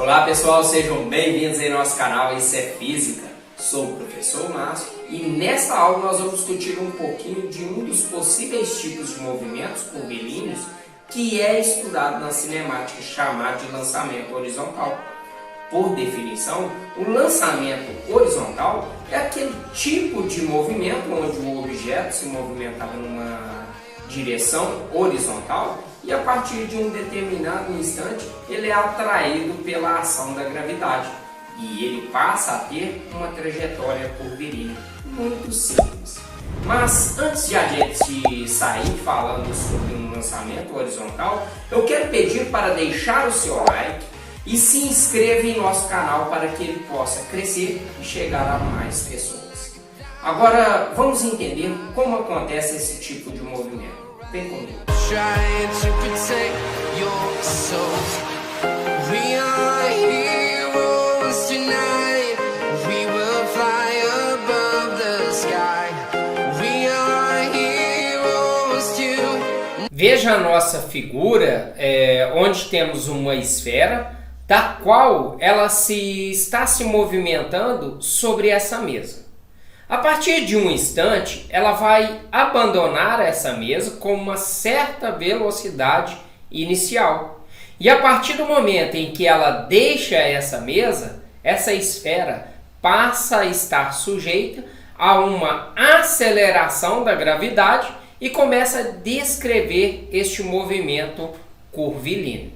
Olá pessoal, sejam bem-vindos em nosso canal Isso é Física. Sou o professor Márcio e nesta aula nós vamos discutir um pouquinho de um dos possíveis tipos de movimentos curvilíneos que é estudado na cinemática, chamado de lançamento horizontal. Por definição, o lançamento horizontal é aquele tipo de movimento onde o objeto se movimentava numa direção horizontal e a partir de um determinado instante ele é atraído pela ação da gravidade e ele passa a ter uma trajetória curvilínea muito simples. Mas antes de a gente sair falando sobre um lançamento horizontal, eu quero pedir para deixar o seu like e se inscreva em nosso canal para que ele possa crescer e chegar a mais pessoas. Agora vamos entender como acontece esse tipo de movimento. Vem comigo. Veja a nossa figura, onde temos uma esfera, da qual ela está se movimentando sobre essa mesa. A partir de um instante, ela vai abandonar essa mesa com uma certa velocidade inicial. E a partir do momento em que ela deixa essa mesa, essa esfera passa a estar sujeita a uma aceleração da gravidade e começa a descrever este movimento curvilíneo.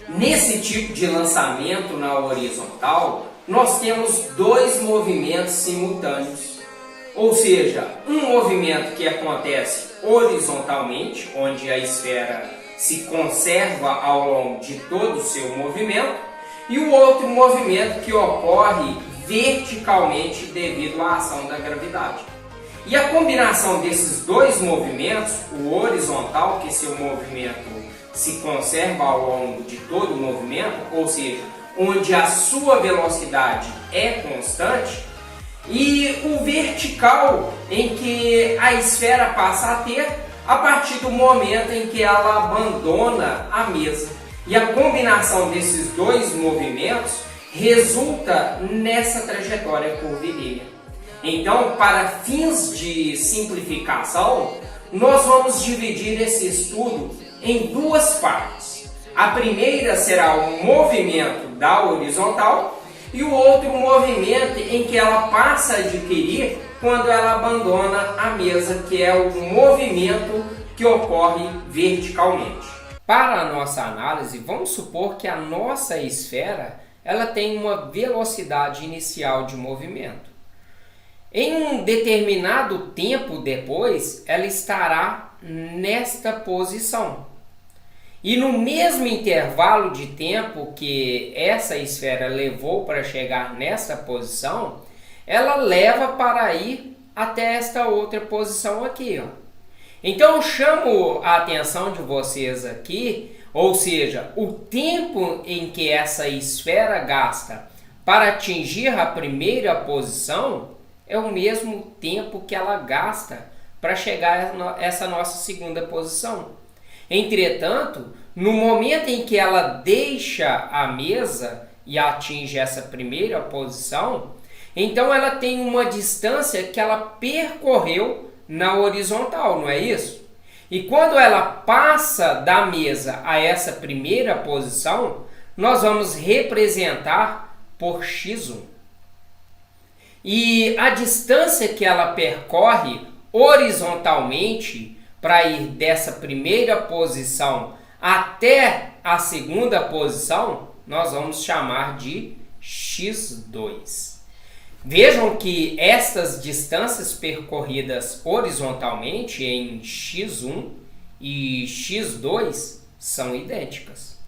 Nesse tipo de lançamento na horizontal, nós temos dois movimentos simultâneos. Ou seja, um movimento que acontece horizontalmente, onde a esfera se conserva ao longo de todo o seu movimento, e o outro movimento que ocorre verticalmente devido à ação da gravidade. E a combinação desses dois movimentos, o horizontal, que seu movimento se conserva ao longo de todo o movimento, ou seja, onde a sua velocidade é constante, e o vertical, em que a esfera passa a ter a partir do momento em que ela abandona a mesa. E a combinação desses dois movimentos resulta nessa trajetória curvilínea. Então, para fins de simplificação, nós vamos dividir esse estudo em duas partes. A primeira será o movimento da horizontal e o outro movimento em que ela passa a adquirir quando ela abandona a mesa, que é o movimento que ocorre verticalmente. Para a nossa análise, vamos supor que a nossa esfera ela tem uma velocidade inicial de movimento. Em um determinado tempo depois, ela estará nesta posição. E no mesmo intervalo de tempo que essa esfera levou para chegar nessa posição, ela leva para ir até esta outra posição aqui, ó. Então eu chamo a atenção de vocês aqui, ou seja, o tempo em que essa esfera gasta para atingir a primeira posição é o mesmo tempo que ela gasta para chegar a essa nossa segunda posição. Entretanto, no momento em que ela deixa a mesa e atinge essa primeira posição, então ela tem uma distância que ela percorreu na horizontal, não é isso? E quando ela passa da mesa a essa primeira posição, nós vamos representar por x1. E a distância que ela percorre horizontalmente para ir dessa primeira posição até a segunda posição, nós vamos chamar de x2. Vejam que estas distâncias percorridas horizontalmente em x1 e x2 são idênticas.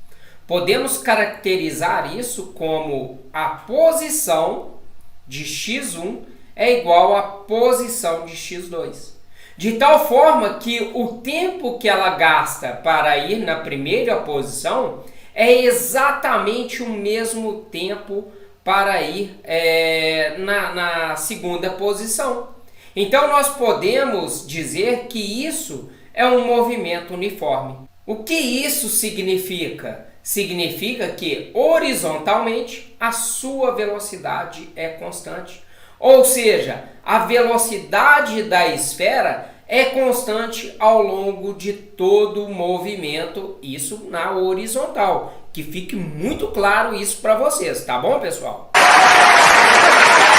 Podemos caracterizar isso como a posição de x1 é igual à posição de x2. De tal forma que o tempo que ela gasta para ir na primeira posição é exatamente o mesmo tempo para ir na segunda posição. Então nós podemos dizer que isso é um movimento uniforme. O que isso significa? significa que horizontalmente a sua velocidade é constante. Ou seja, a velocidade da esfera é constante ao longo de todo o movimento, isso na horizontal. Que fique muito claro isso para vocês, tá bom, pessoal?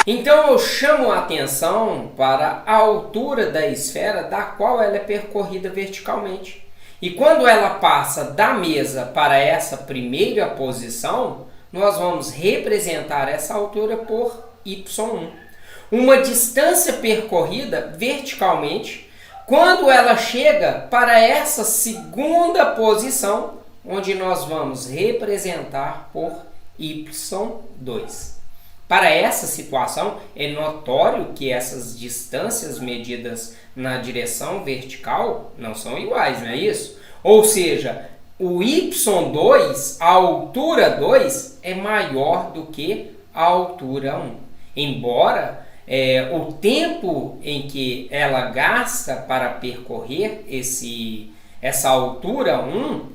Então eu chamo a atenção para a altura da esfera da qual ela é percorrida verticalmente. E quando ela passa da mesa para essa primeira posição, nós vamos representar essa altura por y1. Uma distância percorrida verticalmente quando ela chega para essa segunda posição, onde nós vamos representar por y2. Para essa situação, é notório que essas distâncias medidas na direção vertical não são iguais, não é isso? Ou seja, o y2, a altura 2, é maior do que a altura 1. Embora o tempo em que ela gasta para percorrer essa altura 1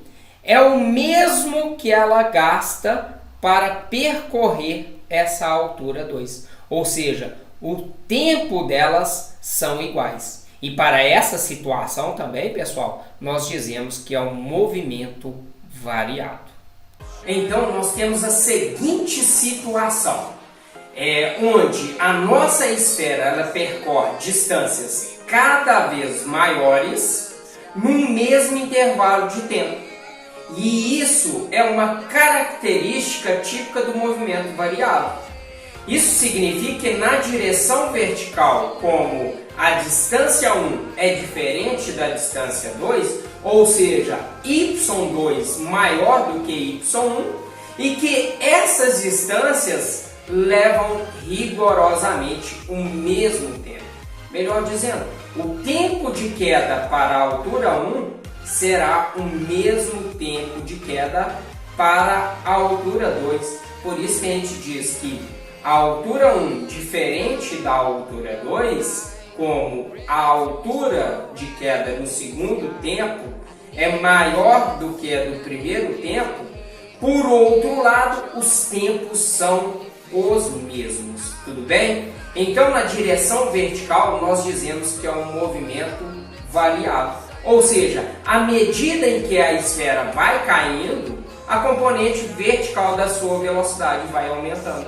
é o mesmo que ela gasta para percorrer essa altura 2. Ou seja, o tempo delas são iguais. E para essa situação também, pessoal, nós dizemos que é um movimento variado. Então, nós temos a seguinte situação, onde a nossa esfera ela percorre distâncias cada vez maiores num mesmo intervalo de tempo. E isso é uma característica típica do movimento variado. Isso significa que na direção vertical, como a distância 1 é diferente da distância 2, ou seja, y2 maior do que y1, e que essas distâncias levam rigorosamente o mesmo tempo. Melhor dizendo, o tempo de queda para a altura 1 será o mesmo tempo de queda para a altura 2. Por isso que a gente diz que a altura 1 diferente da altura 2, como a altura de queda no segundo tempo é maior do que a do primeiro tempo, por outro lado, os tempos são os mesmos, tudo bem? Então, na direção vertical, nós dizemos que é um movimento variado. Ou seja, à medida em que a esfera vai caindo, a componente vertical da sua velocidade vai aumentando.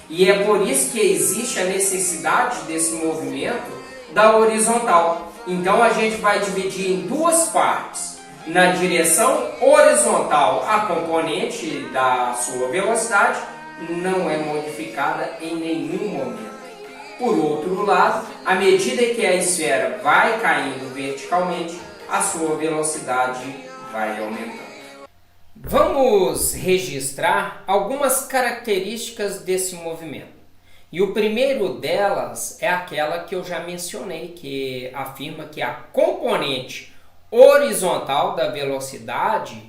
E é por isso que existe a necessidade desse movimento da horizontal. Então, a gente vai dividir em duas partes. Na direção horizontal, a componente da sua velocidade não é modificada em nenhum momento. Por outro lado, à medida que a esfera vai caindo verticalmente, a sua velocidade vai aumentando. Vamos registrar algumas características desse movimento. E o primeiro delas é aquela que eu já mencionei, que afirma que a componente horizontal da velocidade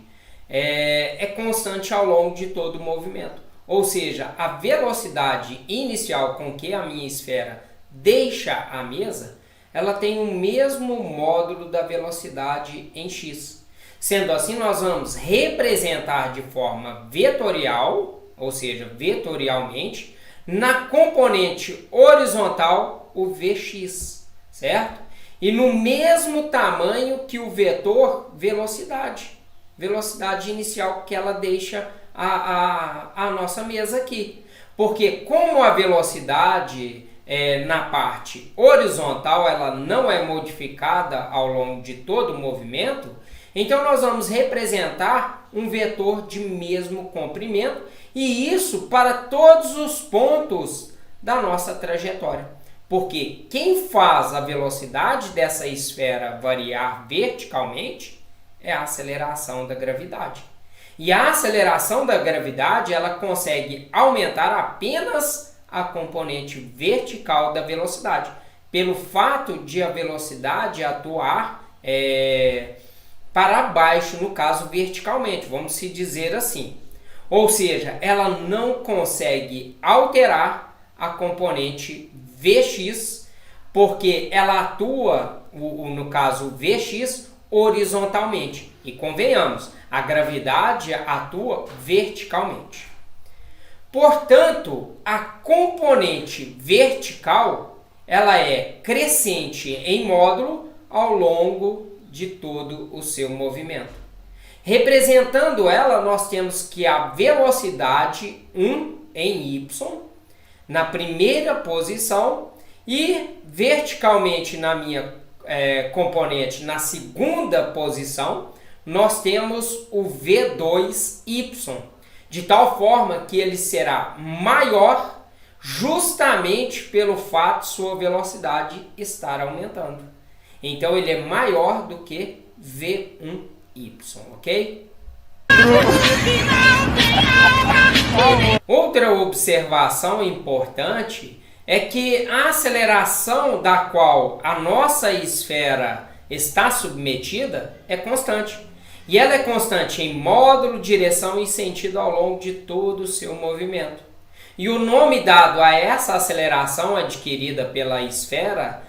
é constante ao longo de todo o movimento. Ou seja, a velocidade inicial com que a minha esfera deixa a mesa, ela tem o mesmo módulo da velocidade em x. Sendo assim, nós vamos representar de forma vetorial, ou seja, vetorialmente, na componente horizontal o Vx, certo? E no mesmo tamanho que o vetor velocidade inicial que ela deixa a nossa mesa aqui. Porque como a velocidade na parte horizontal ela não é modificada ao longo de todo o movimento, então nós vamos representar um vetor de mesmo comprimento, e isso para todos os pontos da nossa trajetória. Porque quem faz a velocidade dessa esfera variar verticalmente é a aceleração da gravidade. E a aceleração da gravidade ela consegue aumentar apenas a componente vertical da velocidade, pelo fato de a velocidade atuar para baixo, no caso verticalmente, vamos se dizer assim. Ou seja, ela não consegue alterar a componente Vx, porque ela atua, no caso Vx, horizontalmente. E convenhamos, a gravidade atua verticalmente. Portanto, a componente vertical ela é crescente em módulo ao longo de todo o seu movimento. Representando ela, nós temos que a velocidade 1 em y, na primeira posição, e verticalmente na minha componente, na segunda posição, nós temos o V2y, de tal forma que ele será maior justamente pelo fato de sua velocidade estar aumentando. Então ele é maior do que V1y, ok? Outra observação importante é que a aceleração da qual a nossa esfera está submetida é constante. E ela é constante em módulo, direção e sentido ao longo de todo o seu movimento. E o nome dado a essa aceleração adquirida pela esfera,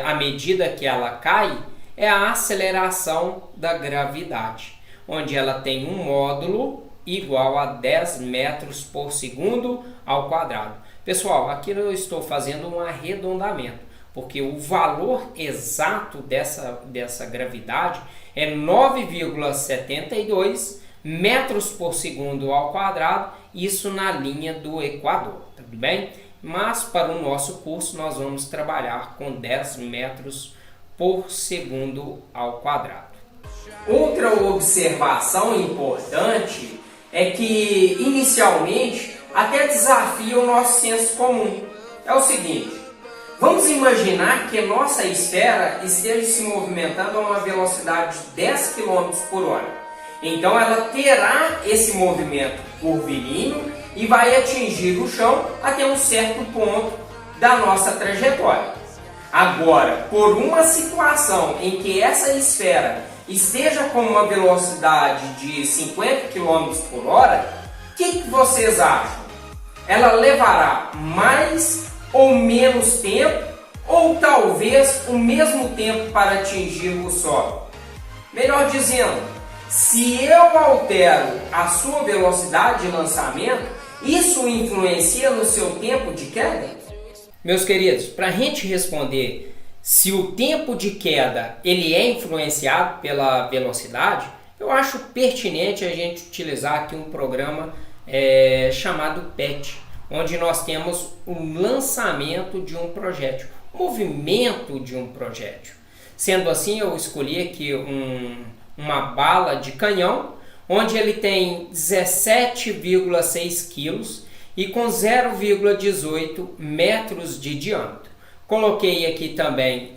à medida que ela cai, é a aceleração da gravidade, onde ela tem um módulo igual a 10 metros por segundo ao quadrado. Pessoal, aqui eu estou fazendo um arredondamento, porque o valor exato dessa gravidade é 9,72 metros por segundo ao quadrado, isso na linha do Equador, tudo bem? Mas para o nosso curso nós vamos trabalhar com 10 metros por segundo ao quadrado. Outra observação importante é que inicialmente até desafia o nosso senso comum. É o seguinte: vamos imaginar que nossa esfera esteja se movimentando a uma velocidade de 10 km por hora. Então ela terá esse movimento curvilíneo e vai atingir o chão até um certo ponto da nossa trajetória. Agora, por uma situação em que essa esfera esteja com uma velocidade de 50 km por hora, o que vocês acham? Ela levará mais ou menos tempo, ou talvez o mesmo tempo para atingir o solo? Melhor dizendo, se eu altero a sua velocidade de lançamento, isso influencia no seu tempo de queda? Meus queridos, para a gente responder se o tempo de queda ele é influenciado pela velocidade, eu acho pertinente a gente utilizar aqui um programa chamado PET, onde nós temos o lançamento de um projétil, o movimento de um projétil. Sendo assim, eu escolhi aqui uma bala de canhão, onde ele tem 17,6 quilos e com 0,18 metros de diâmetro. Coloquei aqui também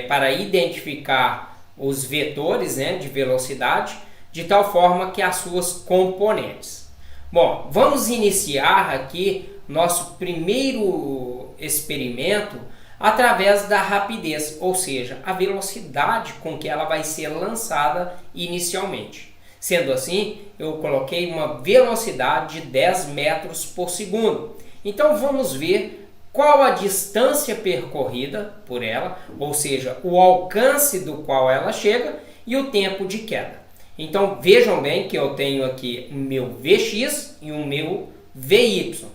para identificar os vetores, de velocidade, de tal forma que as suas componentes. Bom, vamos iniciar aqui nosso primeiro experimento através da rapidez, ou seja, a velocidade com que ela vai ser lançada inicialmente. Sendo assim, eu coloquei uma velocidade de 10 metros por segundo. Então vamos ver qual a distância percorrida por ela, ou seja, o alcance do qual ela chega e o tempo de queda. Então vejam bem que eu tenho aqui o meu Vx e o meu Vy.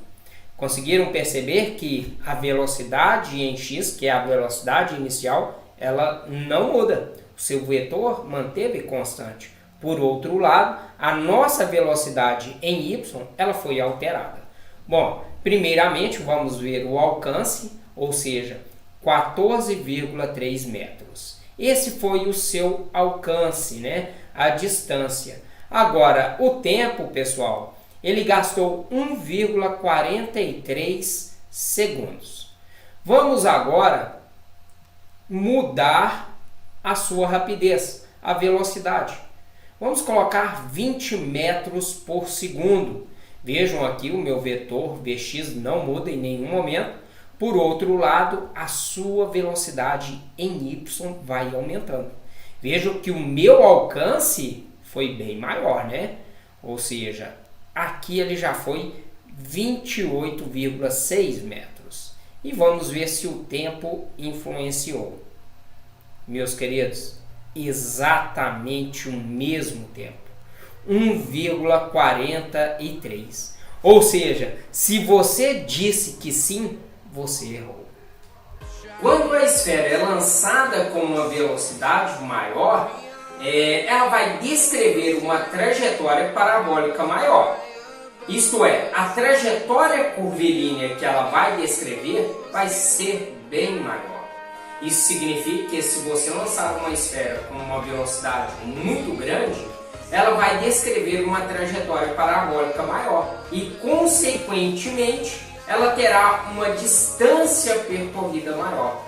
Conseguiram perceber que a velocidade em x, que é a velocidade inicial, ela não muda. O seu vetor manteve constante. Por outro lado, a nossa velocidade em y, ela foi alterada. Bom, primeiramente vamos ver o alcance, ou seja, 14,3 metros. Esse foi o seu alcance, a distância. Agora, o tempo, pessoal, ele gastou 1,43 segundos. Vamos agora mudar a sua rapidez, a velocidade. Vamos colocar 20 metros por segundo. Vejam aqui o meu vetor Vx não muda em nenhum momento. Por outro lado, a sua velocidade em y vai aumentando. Vejam que o meu alcance foi bem maior, Ou seja, aqui ele já foi 28,6 metros. E vamos ver se o tempo influenciou. Meus queridos, exatamente o mesmo tempo, 1,43. Ou seja, se você disse que sim, você errou. Quando a esfera é lançada com uma velocidade maior, ela vai descrever uma trajetória parabólica maior. Isto é, a trajetória curvilínea que ela vai descrever vai ser bem maior. Isso significa que se você lançar uma esfera com uma velocidade muito grande, ela vai descrever uma trajetória parabólica maior e, consequentemente, ela terá uma distância percorrida maior.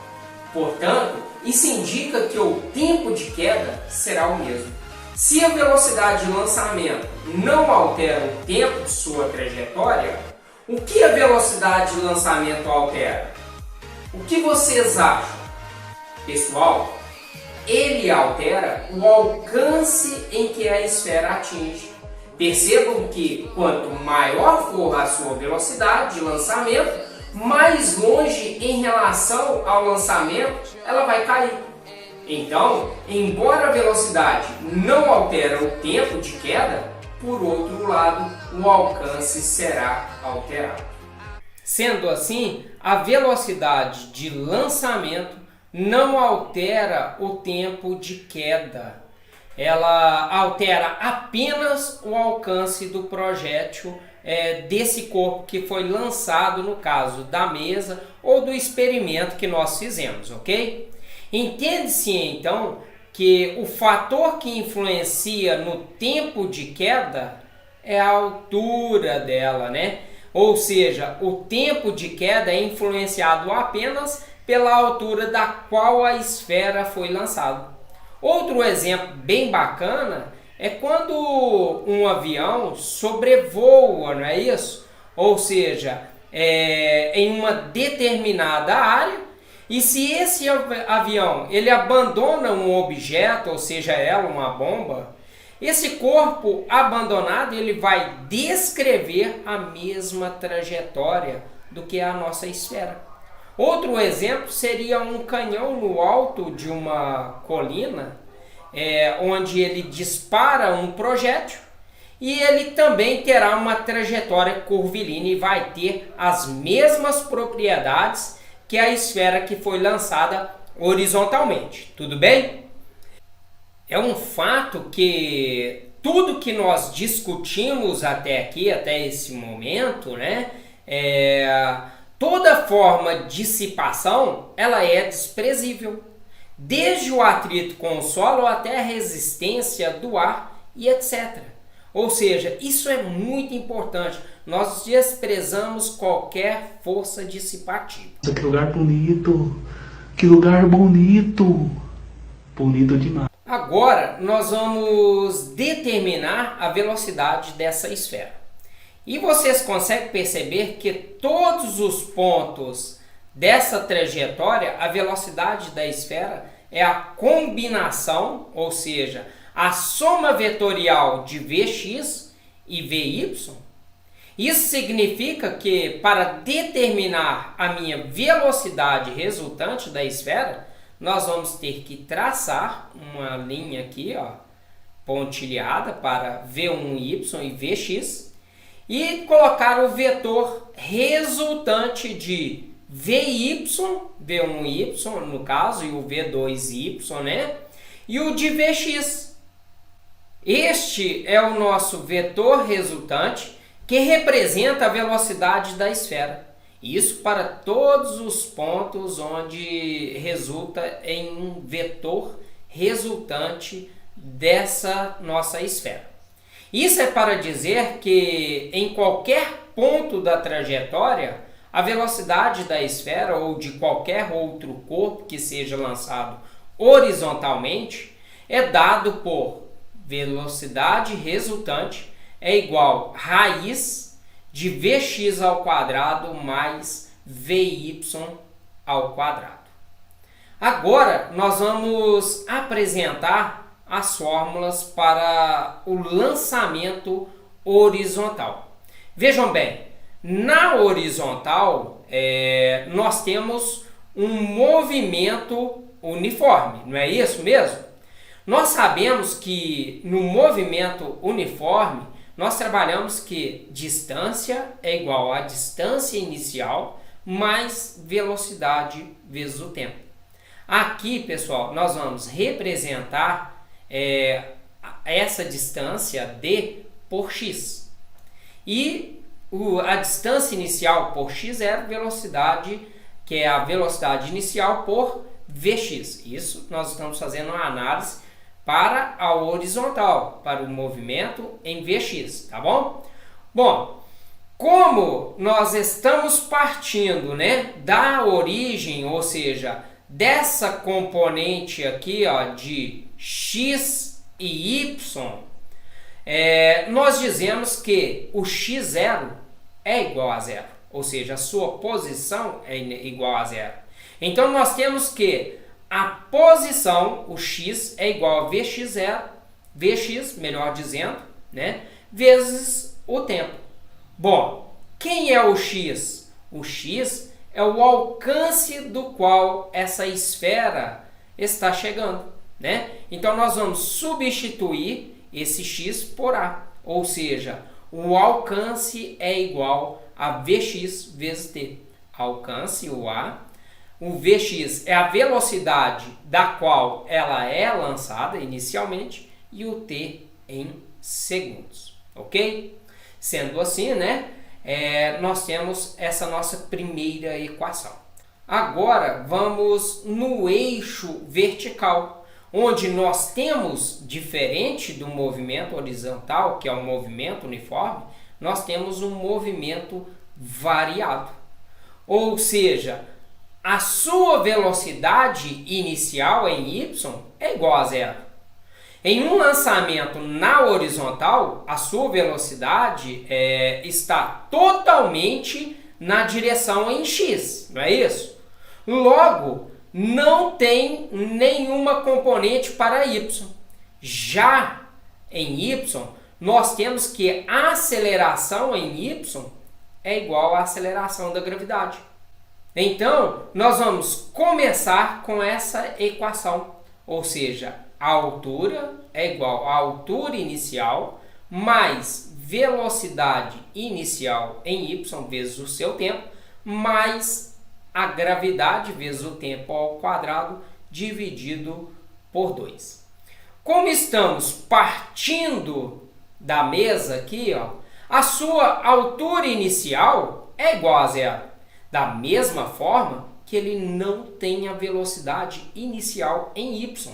Portanto, isso indica que o tempo de queda será o mesmo. Se a velocidade de lançamento não altera o tempo de sua trajetória, o que a velocidade de lançamento altera? O que vocês acham? Pessoal, ele altera o alcance em que a esfera atinge. Percebam que quanto maior for a sua velocidade de lançamento, mais longe em relação ao lançamento ela vai cair. Então, embora a velocidade não altere o tempo de queda, por outro lado, o alcance será alterado. Sendo assim, a velocidade de lançamento não altera o tempo de queda. Ela altera apenas o alcance do projétil desse corpo que foi lançado, no caso da mesa ou do experimento que nós fizemos, ok? Entende-se então que o fator que influencia no tempo de queda é a altura dela, né? Ou seja, o tempo de queda é influenciado apenas pela altura da qual a esfera foi lançada. Outro exemplo bem bacana é quando um avião sobrevoa, não é isso? Ou seja, em uma determinada área, e se esse avião ele abandona um objeto, ou seja, uma bomba, esse corpo abandonado ele vai descrever a mesma trajetória do que a nossa esfera. Outro exemplo seria um canhão no alto de uma colina, onde ele dispara um projétil e ele também terá uma trajetória curvilínea e vai ter as mesmas propriedades que a esfera que foi lançada horizontalmente. Tudo bem? É um fato que tudo que nós discutimos até aqui, até esse momento, né, toda forma de dissipação ela é desprezível, desde o atrito com o solo até a resistência do ar e etc. Ou seja, isso é muito importante. Nós desprezamos qualquer força dissipativa. Que lugar bonito! Que lugar bonito! Bonito demais. Agora nós vamos determinar a velocidade dessa esfera. E vocês conseguem perceber que todos os pontos dessa trajetória, a velocidade da esfera é a combinação, ou seja, a soma vetorial de Vx e Vy. Isso significa que para determinar a minha velocidade resultante da esfera, nós vamos ter que traçar uma linha aqui, pontilhada para V1y e Vx e colocar o vetor resultante de Vy, V1y no caso, e o V2y, né? E o de Vx. Este é o nosso vetor resultante que representa a velocidade da esfera. Isso para todos os pontos onde resulta em um vetor resultante dessa nossa esfera. Isso é para dizer que em qualquer ponto da trajetória, a velocidade da esfera ou de qualquer outro corpo que seja lançado horizontalmente é dado por velocidade resultante é igual a raiz de Vx ao quadrado mais Vy ao quadrado. Agora nós vamos apresentar as fórmulas para o lançamento horizontal. Vejam bem, na horizontal nós temos um movimento uniforme, não é isso mesmo? Nós sabemos que no movimento uniforme, nós trabalhamos que distância é igual a distância inicial mais velocidade vezes o tempo. Aqui, pessoal, nós vamos representar essa distância D por x. E a distância inicial por x é a velocidade, que é a velocidade inicial por Vx. Isso nós estamos fazendo uma análise para a horizontal, para o movimento em Vx, tá bom? Bom, como nós estamos partindo, né, da origem, ou seja, dessa componente aqui, ó, de x e y, nós dizemos que o x0 é igual a zero, ou seja, a sua posição é igual a zero. Então nós temos que a posição, o x, é igual a Vx0, Vx, melhor dizendo, né, vezes o tempo. Bom, quem é o x? O x é o alcance do qual essa esfera está chegando, né? Então nós vamos substituir esse x por a, ou seja, o alcance é igual a Vx vezes t. Alcance, o a. O Vx é a velocidade da qual ela é lançada inicialmente e o t em segundos, ok? Sendo assim, né, nós temos essa nossa primeira equação. Agora vamos no eixo vertical, onde nós temos, diferente do movimento horizontal, que é um movimento uniforme, nós temos um movimento variado. Ou seja, a sua velocidade inicial em y é igual a zero. Em um lançamento na horizontal, a sua velocidade está totalmente na direção em x, não é isso? Logo, não tem nenhuma componente para y. Já em y, nós temos que a aceleração em y é igual à aceleração da gravidade. Então, nós vamos começar com essa equação, ou seja, a altura é igual à altura inicial mais velocidade inicial em y vezes o seu tempo, mais a gravidade vezes o tempo ao quadrado dividido por 2. Como estamos partindo da mesa aqui, ó, a sua altura inicial é igual a zero. Da mesma forma que ele não tem a velocidade inicial em y.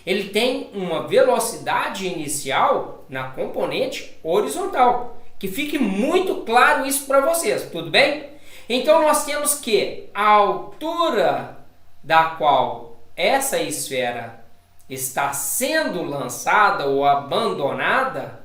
Ele tem uma velocidade inicial na componente horizontal. Que fique muito claro isso para vocês, tudo bem? Então nós temos que a altura da qual essa esfera está sendo lançada ou abandonada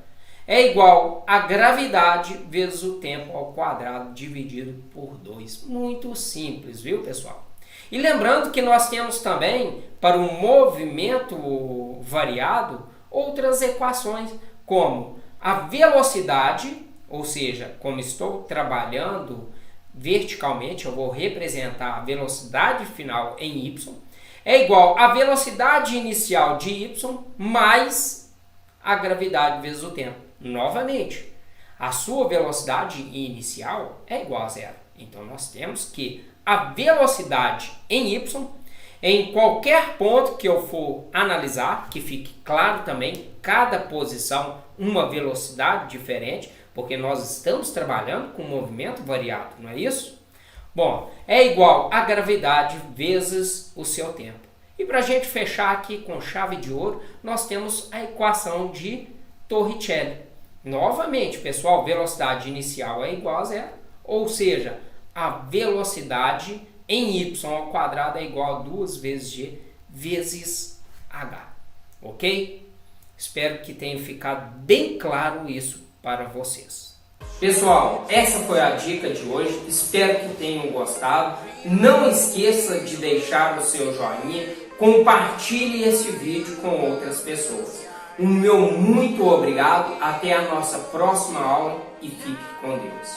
é igual a gravidade vezes o tempo ao quadrado dividido por 2. Muito simples, viu, pessoal? E lembrando que nós temos também, para o movimento variado, outras equações, como a velocidade, ou seja, como estou trabalhando verticalmente, eu vou representar a velocidade final em y, é igual a velocidade inicial de y mais a gravidade vezes o tempo. Novamente, a sua velocidade inicial é igual a zero. Então, nós temos que a velocidade em y, em qualquer ponto que eu for analisar, que fique claro também, cada posição uma velocidade diferente, porque nós estamos trabalhando com movimento variado, não é isso? Bom, é igual a gravidade vezes o seu tempo. E para a gente fechar aqui com chave de ouro, nós temos a equação de Torricelli. Novamente, pessoal, velocidade inicial é igual a zero, ou seja, a velocidade em y ao quadrado é igual a 2 vezes g vezes h, ok? Espero que tenha ficado bem claro isso para vocês. Pessoal, essa foi a dica de hoje, espero que tenham gostado. Não esqueça de deixar o seu joinha, compartilhe esse vídeo com outras pessoas. O meu muito obrigado, até a nossa próxima aula e fique com Deus.